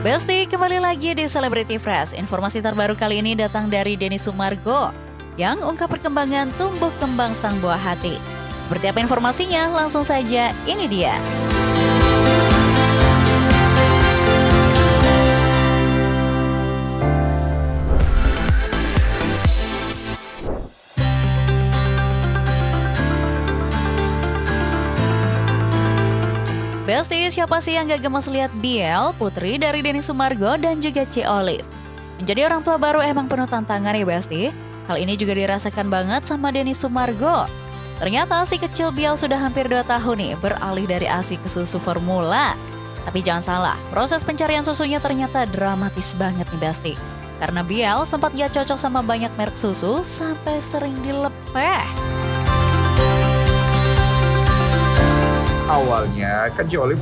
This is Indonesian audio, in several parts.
Besti, kembali lagi di Celebrity Fresh. Informasi terbaru kali ini datang dari Denny Sumargo yang ungkap perkembangan tumbuh kembang sang buah hati. Seperti apa informasinya? Langsung saja, ini dia. Besti, siapa sih yang gak gemes lihat Biel, putri dari Denny Sumargo dan juga C. Olive? Menjadi orang tua baru emang penuh tantangan ya Besti. Hal ini juga dirasakan banget sama Denny Sumargo. Ternyata si kecil Biel sudah hampir 2 tahun nih beralih dari ASI ke susu formula. Tapi jangan salah, proses pencarian susunya ternyata dramatis banget nih Besti. Karena Biel sempat gak cocok sama banyak merek susu sampai sering dilepeh. Awalnya kan si Olive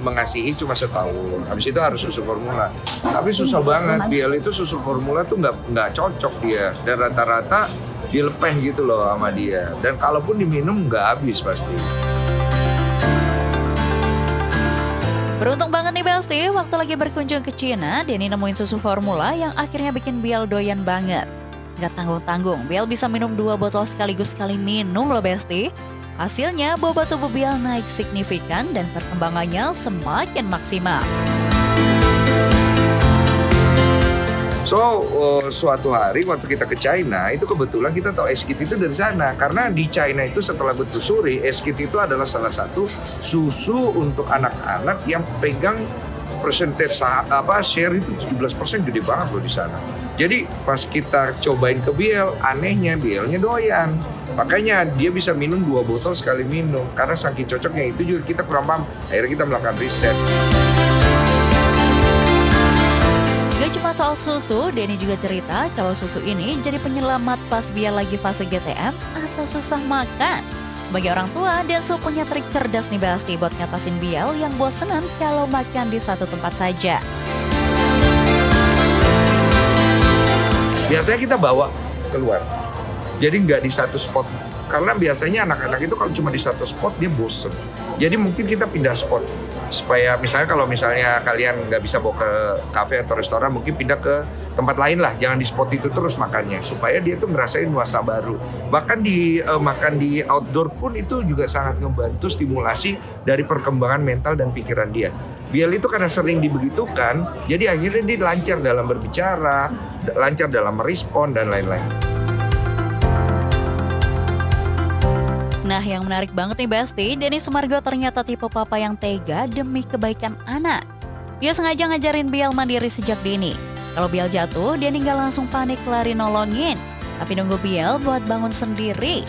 mengasihi cuma setahun, habis itu harus susu formula. Tapi susah banget, Biel itu susu formula tuh nggak cocok dia, dan rata-rata dilepeh gitu loh sama dia. Dan kalaupun diminum nggak habis pasti. Beruntung banget nih Besti, waktu lagi berkunjung ke Cina, Denny nemuin susu formula yang akhirnya bikin Biel doyan banget. Gak tanggung-tanggung, Biel bisa minum 2 botol sekaligus sekali minum loh Besti. Hasilnya, bobot tubuh Biel naik signifikan dan perkembangannya semakin maksimal. Suatu hari waktu kita ke China, itu kebetulan kita tahu Eskit itu dari sana. Karena di China itu setelah bertelusuri, Eskit itu adalah salah satu susu untuk anak-anak yang pegang persentase share itu 17%, gede banget loh di sana. Jadi pas kita cobain ke Biel, anehnya Bielnya doyan. Makanya dia bisa minum 2 botol sekali minum. Karena saking cocoknya itu juga kita kurang paham. Akhirnya kita melakukan riset. Gak cuma soal susu, Denny juga cerita kalau susu ini jadi penyelamat pas Biel lagi fase GTM atau susah makan. Sebagai orang tua, Densu punya trik cerdas nih Basti buat ngatasin Biel yang bosenan kalau makan di satu tempat saja. Biasanya kita bawa keluar. Jadi nggak di satu spot. Karena biasanya anak-anak itu kalau cuma di satu spot dia bosen. Jadi mungkin kita pindah spot. Supaya kalau misalnya kalian nggak bisa bawa ke kafe atau restoran, mungkin pindah ke tempat lain lah. Jangan di spot itu terus makannya. Supaya dia tuh ngerasain nuansa baru. Bahkan makan di outdoor pun itu juga sangat ngebantu stimulasi dari perkembangan mental dan pikiran dia. Biel itu karena sering dibegitukan, jadi akhirnya dia lancar dalam berbicara, lancar dalam merespon, dan lain-lain. Nah, yang menarik banget nih Besti, Denny Sumargo ternyata tipe papa yang tega demi kebaikan anak. Dia sengaja ngajarin Biel mandiri sejak dini. Kalau Biel jatuh, Denny nggak langsung panik lari nolongin, tapi nunggu Biel buat bangun sendiri.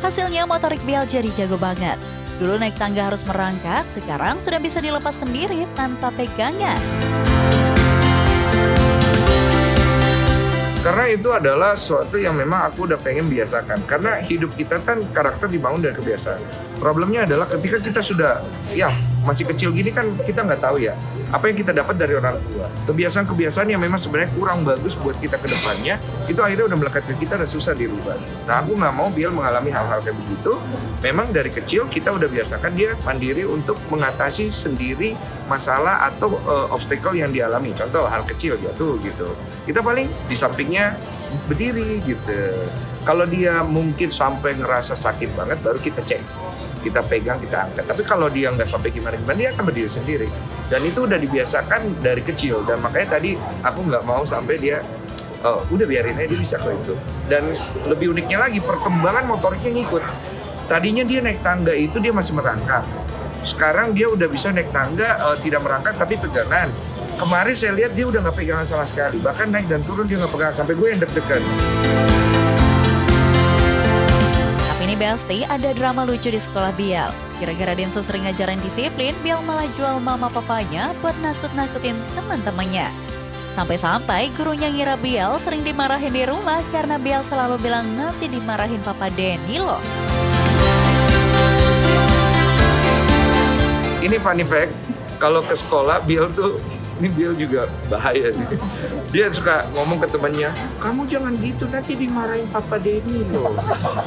Hasilnya motorik Biel jadi jago banget. Dulu naik tangga harus merangkak, sekarang sudah bisa dilepas sendiri tanpa pegangan. Karena itu adalah sesuatu yang memang aku udah pengen biasakan. Karena hidup kita kan karakter dibangun dari kebiasaan. Problemnya adalah ketika kita sudah, masih kecil gini kan kita nggak tahu ya apa yang kita dapat dari orang tua. Kebiasaan-kebiasaan yang memang sebenarnya kurang bagus buat kita ke depannya, itu akhirnya udah melekat ke kita dan susah dirubah. Nah, aku nggak mau Biel mengalami hal-hal kayak begitu. Memang dari kecil kita udah biasakan dia mandiri untuk mengatasi sendiri masalah atau obstacle yang dialami. Contoh hal kecil jatuh gitu. Kita paling di sampingnya berdiri gitu. Kalau dia mungkin sampai ngerasa sakit banget, baru kita cek. Kita pegang, kita angkat. Tapi kalau dia nggak sampai gimana-gimana, dia akan berdiri sendiri. Dan itu udah dibiasakan dari kecil. Dan makanya tadi aku nggak mau sampai dia, udah biarin aja dia bisa kok itu. Dan lebih uniknya lagi, perkembangan motoriknya ngikut. Tadinya dia naik tangga itu dia masih merangkak. Sekarang dia udah bisa naik tangga, tidak merangkak tapi pegangan. Kemarin saya lihat dia udah nggak pegangan sama sekali. Bahkan naik dan turun dia nggak pegangan. Sampai gue yang deg-degan. Ini Besti, ada drama lucu di sekolah Biel. Gara-gara Densu sering ngajarin disiplin, Biel malah jual mama papanya buat nakut-nakutin teman-temannya. Sampai-sampai gurunya ngira Biel sering dimarahin di rumah karena Biel selalu bilang nanti dimarahin papa Denny loh. Ini funny fact, kalau ke sekolah Biel tuh ini Bill juga bahaya nih. Dia suka ngomong ke temannya, kamu jangan gitu, nanti dimarahin Papa Denny loh,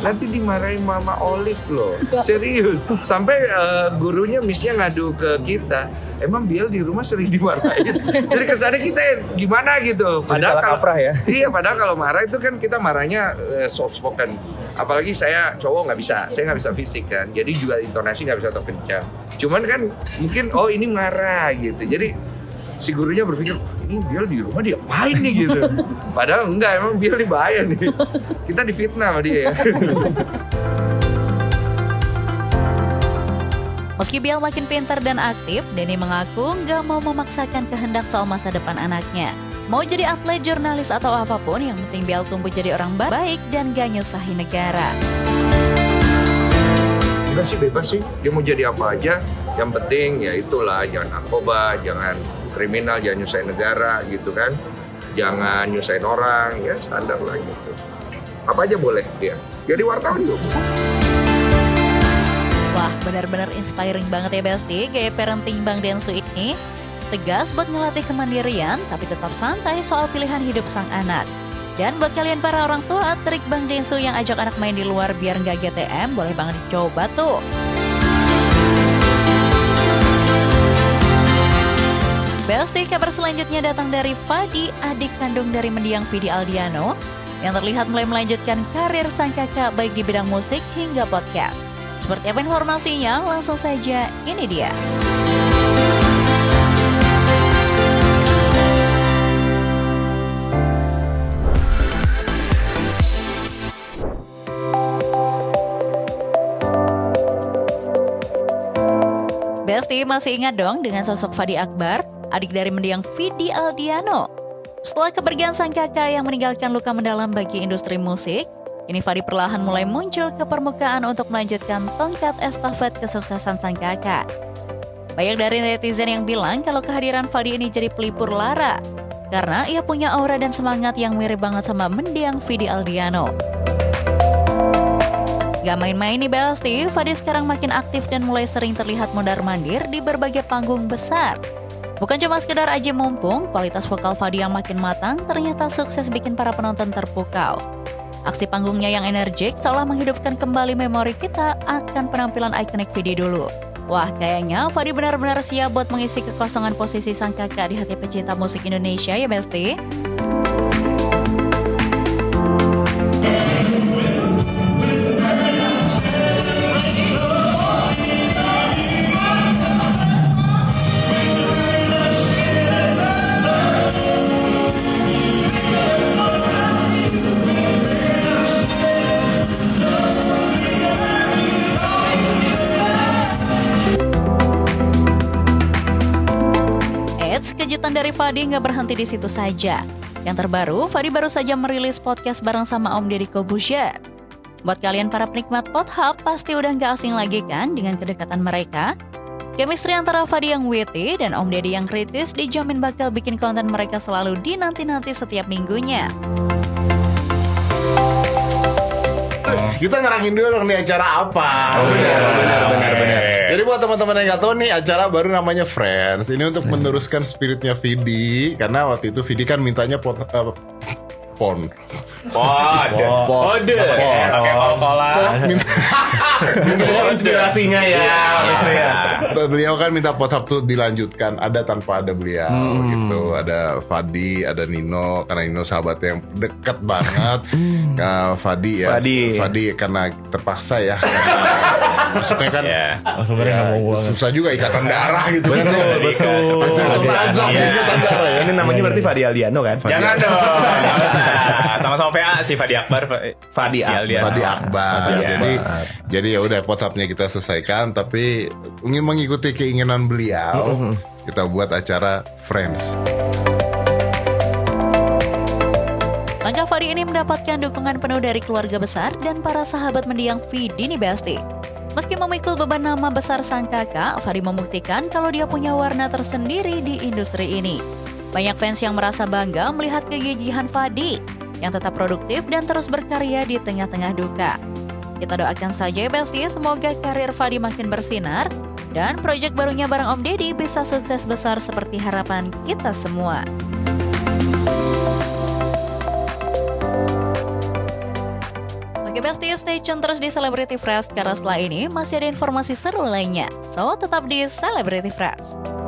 nanti dimarahin Mama Olive loh. Serius, sampai gurunya missnya ngadu ke kita, emang Bill di rumah sering dimarahin. Jadi kesannya kita gimana gitu. Padahal kalau ya. Iya, padahal kalau marah itu kan kita marahnya soft spoken. Apalagi saya cowok nggak bisa, saya nggak bisa fisik kan. Jadi juga intonasi nggak bisa terlalu kencang. Cuman kan mungkin ini marah gitu. Jadi si gurunya berpikir, ini Bill di rumah diapain nih gitu. Padahal enggak, emang Bill bahaya nih. Kita difitnah sama dia ya. Meski Bill makin pintar dan aktif, Denny mengaku nggak mau memaksakan kehendak soal masa depan anaknya. Mau jadi atlet, jurnalis, atau apapun, yang penting Bill tumbuh jadi orang baik dan gak nyusahin negara. Enggak sih, bebas sih. Dia mau jadi apa aja. Yang penting ya itulah, jangan narkoba, jangan kriminal, jangan nyusahin negara gitu kan. Jangan nyusahin orang, ya standar lah gitu. Apa aja boleh dia. Jadi wartawan juga. Wah, benar-benar inspiring banget ya Besti, gaya parenting Bang Densu ini. Tegas buat ngelatih kemandirian, tapi tetap santai soal pilihan hidup sang anak. Dan buat kalian para orang tua, trik Bang Densu yang ajak anak main di luar biar nggak GTM, boleh banget dicoba tuh. Besti, kabar selanjutnya datang dari Fadi, adik kandung dari mendiang Vidi Aldiano, yang terlihat mulai melanjutkan karir sang kakak baik di bidang musik hingga podcast. Seperti apa informasinya? Langsung saja, ini dia. Besti, masih ingat dong dengan sosok Fadi Akbar, adik dari mendiang Vidi Aldiano? Setelah kepergian sang kakak yang meninggalkan luka mendalam bagi industri musik, ini Fadi perlahan mulai muncul ke permukaan untuk melanjutkan tongkat estafet kesuksesan sang kakak. Banyak dari netizen yang bilang kalau kehadiran Fadi ini jadi pelipur lara, karena ia punya aura dan semangat yang mirip banget sama mendiang Vidi Aldiano. Gak main-main nih Besti, Fadi sekarang makin aktif dan mulai sering terlihat mondar-mandir di berbagai panggung besar. Bukan cuma sekedar aja mumpung, kualitas vokal Fadi yang makin matang ternyata sukses bikin para penonton terpukau. Aksi panggungnya yang energik seolah menghidupkan kembali memori kita akan penampilan ikonik Vidi dulu. Wah, kayaknya Fadi benar-benar siap buat mengisi kekosongan posisi sang kakak di hati pecinta musik Indonesia ya Besti. Kejutan dari Fadi nggak berhenti di situ saja. Yang terbaru, Fadi baru saja merilis podcast bareng sama Om Deddy Corbuzier. Buat kalian para penikmat Pothub, pasti udah nggak asing lagi kan dengan kedekatan mereka? Chemistry antara Fadi yang witty dan Om Deddy yang kritis dijamin bakal bikin konten mereka selalu dinanti-nanti setiap minggunya. Kita nerangin dulu dong nih acara apa. Benar. Jadi buat teman-teman yang nggak tahu nih, acara baru namanya Friends. Ini untuk meneruskan spiritnya Vidi, karena waktu itu Vidi kan mintanya pon. Inspirasinya ya. Beliau kan minta Pothub tuh dilanjutkan, ada tanpa ada beliau gitu. Ada Fadi, ada Nino, karena Nino sahabatnya yang dekat banget. Fadi karena terpaksa ya. Maksudnya kan susah juga ikatan darah gitu. Betul. Ikatan darah ya. Ini namanya berarti Fadi Aldiano kan? Jangan dong. Sama-sama VA si Fadi Akbar, Fadi Aldiano. Fadi Akbar. Jadi ya udah Pothubnya kita selesaikan, tapi ingin mengikuti keinginan beliau, kita buat acara Friends. Langkah Fadi ini mendapatkan dukungan penuh dari keluarga besar dan para sahabat mendiang Vidi nih Besti. Meski memikul beban nama besar sang kakak, Fadi membuktikan kalau dia punya warna tersendiri di industri ini. Banyak fans yang merasa bangga melihat kegigihan Fadi yang tetap produktif dan terus berkarya di tengah-tengah duka. Kita doakan saja ya Besti, semoga karir Fadi makin bersinar dan proyek barunya bareng Om Deddy bisa sukses besar seperti harapan kita semua. Oke Besti, stay tune terus di Celebrity Fresh karena setelah ini masih ada informasi seru lainnya. So, tetap di Celebrity Fresh.